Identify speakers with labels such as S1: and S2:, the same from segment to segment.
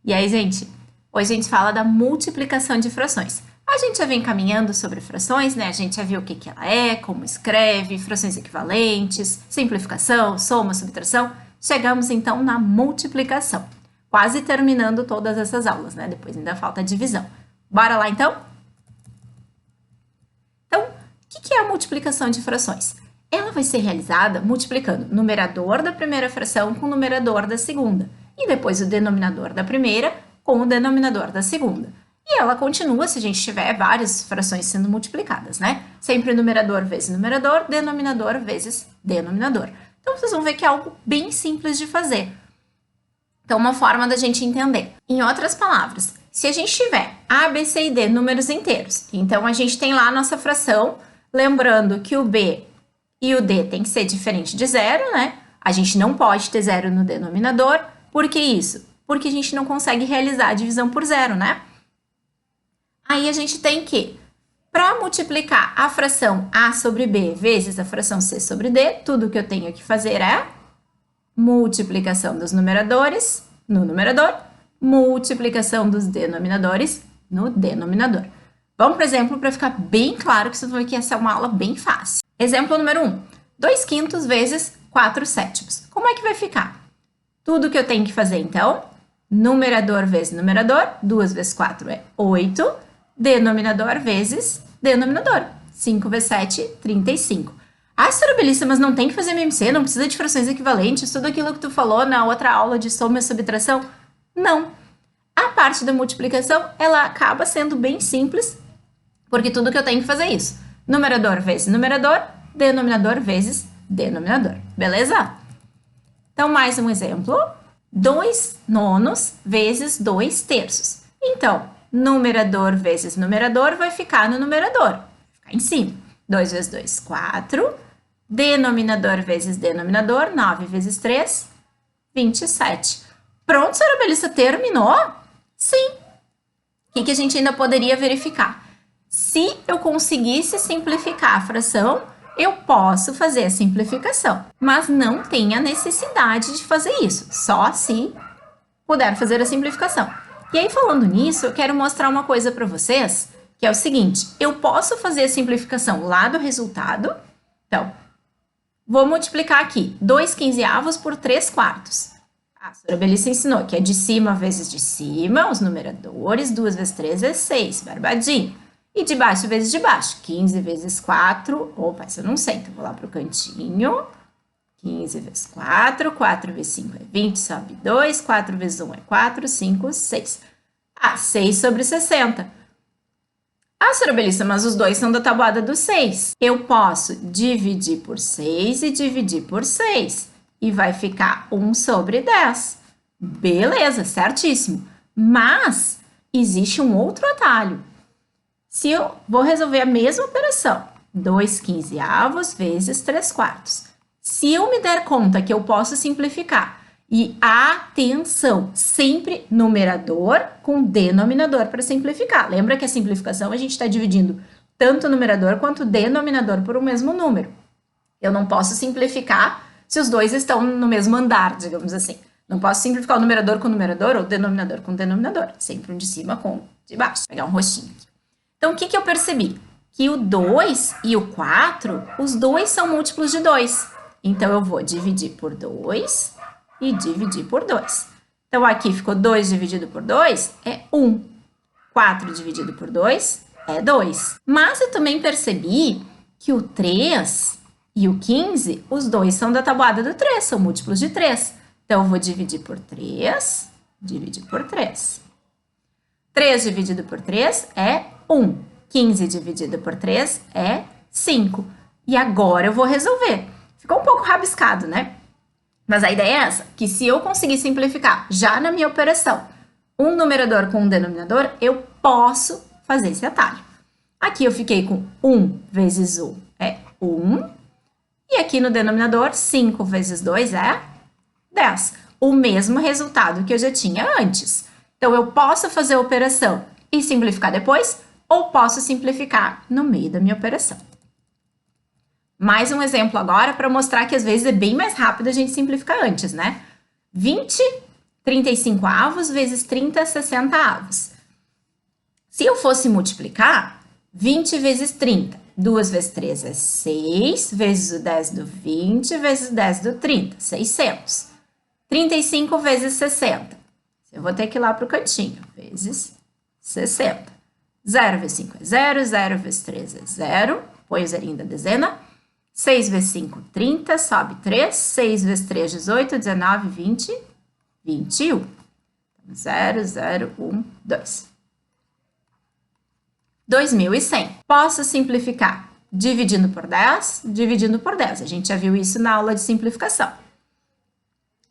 S1: E aí, gente, hoje a gente fala da multiplicação de frações. A gente já vem caminhando sobre frações, né? A gente já viu o que ela é, como escreve, frações equivalentes, simplificação, soma, subtração. Chegamos então na multiplicação, quase terminando todas essas aulas, né? Depois ainda falta a divisão. Bora lá então? Então, o que é a multiplicação de frações? Ela vai ser realizada multiplicando o numerador da primeira fração com o numerador da segunda, e depois o denominador da primeira com o denominador da segunda. E ela continua se a gente tiver várias frações sendo multiplicadas, né? Sempre numerador vezes numerador, denominador vezes denominador. Então, vocês vão ver que é algo bem simples de fazer. Então, uma forma da gente entender. Em outras palavras, se a gente tiver A, B, C e D números inteiros, então a gente tem lá a nossa fração, lembrando que o B e o D tem que ser diferente de zero, né? A gente não pode ter zero no denominador. Por que isso? Porque a gente não consegue realizar a divisão por zero, né? Aí a gente tem que, para multiplicar a fração A sobre B vezes a fração C sobre D, tudo que eu tenho que fazer é multiplicação dos numeradores no numerador, multiplicação dos denominadores no denominador. Vamos para o exemplo para ficar bem claro que vocês vão ver que essa é uma aula bem fácil. Exemplo número 1. 2/5 vezes 4/7. Como é que vai ficar? Tudo que eu tenho que fazer, então, numerador vezes numerador, 2 vezes 4 é 8, denominador vezes denominador, 5 vezes 7, 35. Ah, senhora Belissa, mas não tem que fazer MMC, não precisa de frações equivalentes, tudo aquilo que tu falou na outra aula de soma e subtração? Não. A parte da multiplicação, ela acaba sendo bem simples, porque tudo que eu tenho que fazer é isso. Numerador vezes numerador, denominador vezes denominador. Beleza? Então, mais um exemplo. 2/9 vezes 2/3. Então, numerador vezes numerador vai ficar no numerador. Vai ficar em cima. 2 vezes 2, 4. Denominador vezes denominador, 9 vezes 3, 27. Pronto, senhora Belissa, terminou? Sim. O que a gente ainda poderia verificar? Se eu conseguisse simplificar a fração, eu posso fazer a simplificação, mas não tem a necessidade de fazer isso, só se puder fazer a simplificação. E aí, falando nisso, eu quero mostrar uma coisa para vocês, que é o seguinte, eu posso fazer a simplificação lá do resultado, então, vou multiplicar aqui 2/15 por 3/4. A senhora Belissa ensinou que é de cima vezes de cima, os numeradores, 2 vezes 3 é 6, barbadinho. E de baixo vezes de baixo, 15 vezes 4, opa, essa eu não sei, então vou lá para o cantinho, 15 vezes 4, 4 vezes 5 é 20, sobe 2, 4 vezes 1 é 4, 5, 6. Ah, 6 sobre 60. Ah, senhora Belissa, mas os dois são da tabuada do 6. Eu posso dividir por 6 e dividir por 6, e vai ficar 1 sobre 10. Beleza, certíssimo. Mas existe um outro atalho. Se eu vou resolver a mesma operação, 2/15 vezes 3/4. Se eu me der conta que eu posso simplificar, e atenção, sempre numerador com denominador para simplificar. Lembra que a simplificação a gente está dividindo tanto o numerador quanto o denominador por um mesmo número. Eu não posso simplificar se os dois estão no mesmo andar, digamos assim. Não posso simplificar o numerador com o numerador ou o denominador com o denominador. Sempre um de cima com o de baixo. Vou pegar um rostinho aqui. Então, o que eu percebi? Que o 2 e o 4, os dois são múltiplos de 2. Então, eu vou dividir por 2 e dividir por 2. Então, aqui ficou 2 dividido por 2 é 1. 4 dividido por 2 é 2. Mas eu também percebi que o 3 e o 15, os dois são da tabuada do 3, são múltiplos de 3. Então, eu vou dividir por 3, dividir por 3. 3 dividido por 3 é 1. 15 dividido por 3 é 5. E agora eu vou resolver. Ficou um pouco rabiscado, né? Mas a ideia é essa, que se eu conseguir simplificar já na minha operação um numerador com um denominador, eu posso fazer esse atalho. Aqui eu fiquei com 1 vezes 1 é 1. E aqui no denominador, 5 vezes 2 é 10. O mesmo resultado que eu já tinha antes. Então, eu posso fazer a operação e simplificar depois, ou posso simplificar no meio da minha operação. Mais um exemplo agora para mostrar que às vezes é bem mais rápido a gente simplificar antes, né? 20 35 avos vezes 30 60avos. Se eu fosse multiplicar, 20 vezes 30. 2 vezes 3 é 6, vezes o 10 do 20, vezes o 10 do 30, 600. 35 vezes 60. Eu vou ter que ir lá para o cantinho, vezes 60. 0 vezes 5 é 0, 0 vezes 3 é 0, põe o zerinho da dezena. 6 vezes 5, 30, sobe 3. 6 vezes 3, 18, 19, 20, 21. 0, 0, 1, 2. 2.100. Posso simplificar dividindo por 10, dividindo por 10. A gente já viu isso na aula de simplificação.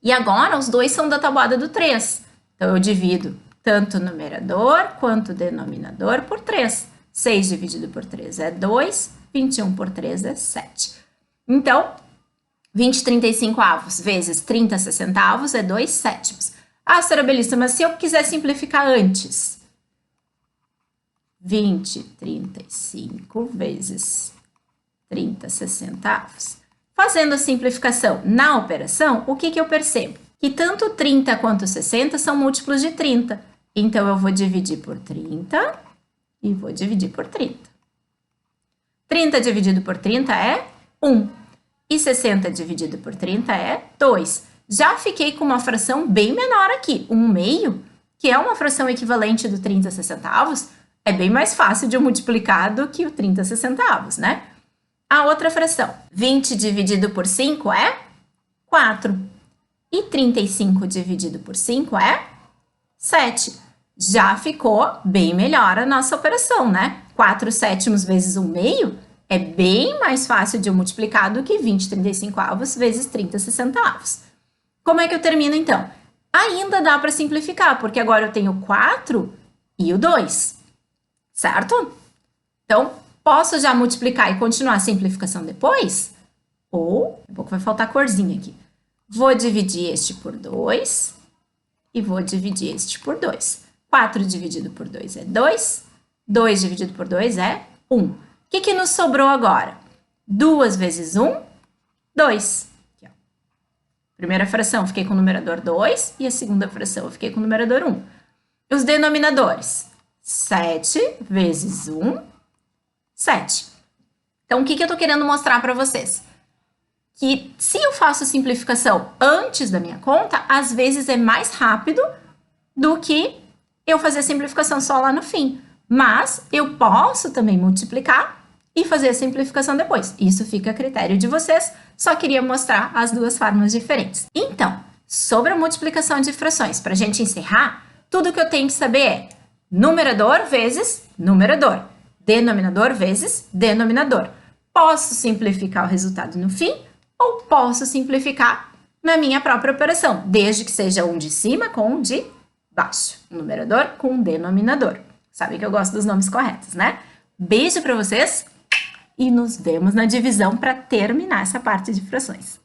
S1: E agora, os dois são da tabuada do 3. Então, eu divido tanto o numerador quanto o denominador por 3. 6 dividido por 3 é 2, 21 por 3 é 7. Então, 20 35avos vezes 30 60avos é 2 sétimos. Ah, senhora Belissa, mas se eu quiser simplificar antes? 20 35 vezes 30 60avos. Fazendo a simplificação na operação, o que eu percebo? Que tanto 30 quanto 60 são múltiplos de 30. Então, eu vou dividir por 30 e vou dividir por 30. 30 dividido por 30 é 1. E 60 dividido por 30 é 2. Já fiquei com uma fração bem menor aqui, 1/2, que é uma fração equivalente do 30 60avos, é bem mais fácil de eu multiplicar do que o 30 60avos, né? A outra fração, 20 dividido por 5 é 4. E 35 dividido por 5 é 7. Já ficou bem melhor a nossa operação, né? 4 sétimos vezes 1/2 é bem mais fácil de eu multiplicar do que 20 35avos vezes 30 60avos. Como é que eu termino, então? Ainda dá para simplificar, porque agora eu tenho 4 e o 2, certo? Então, posso já multiplicar e continuar a simplificação depois? Ou, daqui a pouco vai faltar corzinha aqui. Vou dividir este por 2 e vou dividir este por 2. 4 dividido por 2 é 2. 2 dividido por 2 é 1. O que nos sobrou agora? 2 vezes 1, 2. Aqui, ó. Primeira fração, fiquei com o numerador 2. E a segunda fração, eu fiquei com o numerador 1. Os denominadores. 7 vezes 1, 7. Então, o que eu estou querendo mostrar para vocês? Que se eu faço a simplificação antes da minha conta, às vezes é mais rápido do que eu fazer a simplificação só lá no fim. Mas eu posso também multiplicar e fazer a simplificação depois. Isso fica a critério de vocês, só queria mostrar as duas formas diferentes. Então, sobre a multiplicação de frações, para a gente encerrar, tudo que eu tenho que saber é numerador vezes numerador, denominador vezes denominador. Posso simplificar o resultado no fim ou posso simplificar na minha própria operação, desde que seja um de cima com um de baixo, um numerador com um denominador. Sabe que eu gosto dos nomes corretos, né? Beijo para vocês e nos vemos na divisão para terminar essa parte de frações.